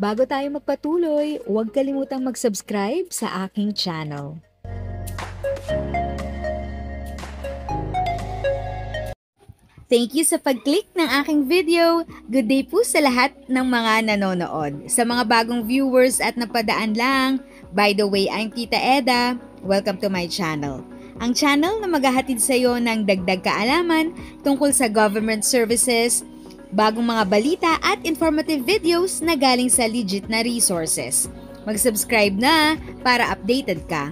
Bago tayo magpatuloy, huwag kalimutang mag-subscribe sa aking channel. Thank you sa pag-click ng aking video. Good day po sa lahat ng mga nanonood. Sa mga bagong viewers at napadaan lang, by the way, I'm Tita Eda. Welcome to my channel. Ang channel na maghahatid sa iyo ng dagdag kaalaman tungkol sa government services, bagong mga balita at informative videos na galing sa legit na resources. Mag-subscribe na para updated ka.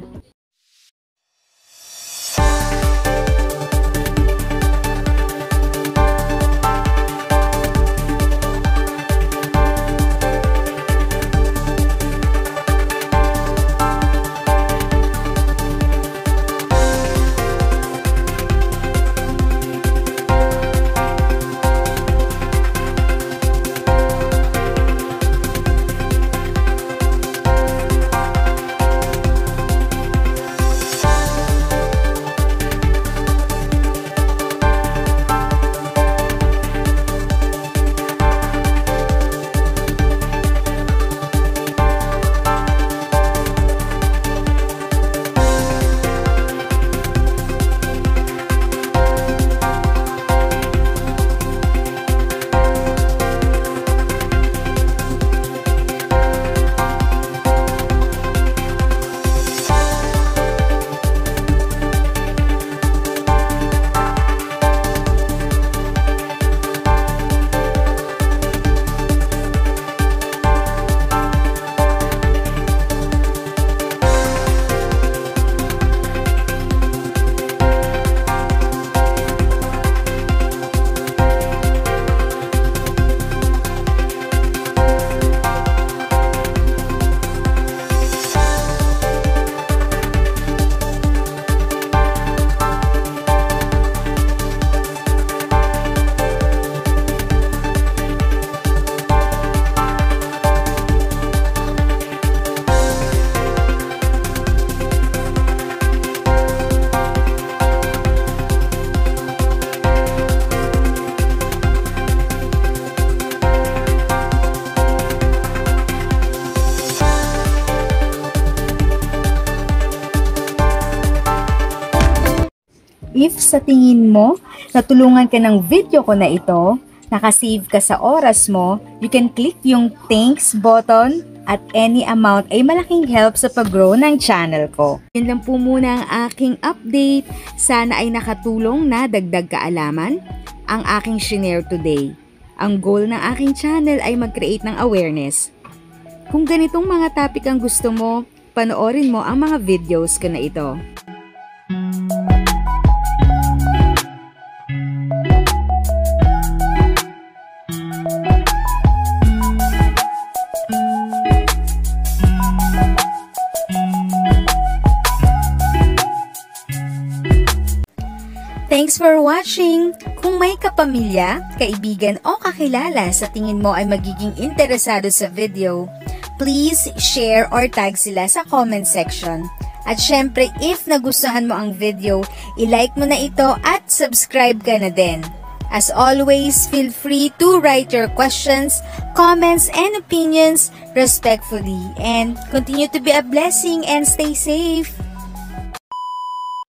If sa tingin mo, natulungan ka ng video ko na ito, nakasave ka sa oras mo, you can click yung thanks button at any amount ay malaking help sa pag-grow ng channel ko. Yun lang po muna ang aking update. Sana ay nakatulong na dagdag kaalaman ang aking shinare today. Ang goal ng aking channel ay mag-create ng awareness. Kung ganitong mga topic ang gusto mo, panoorin mo ang mga videos ko na ito. Thanks for watching! Kung may kapamilya, kaibigan o kakilala sa tingin mo ay magiging interesado sa video, please share or tag sila sa comment section. At syempre, if nagustuhan mo ang video, i-like mo na ito at subscribe ka na din. As always, feel free to write your questions, comments, and opinions respectfully. And continue to be a blessing and stay safe!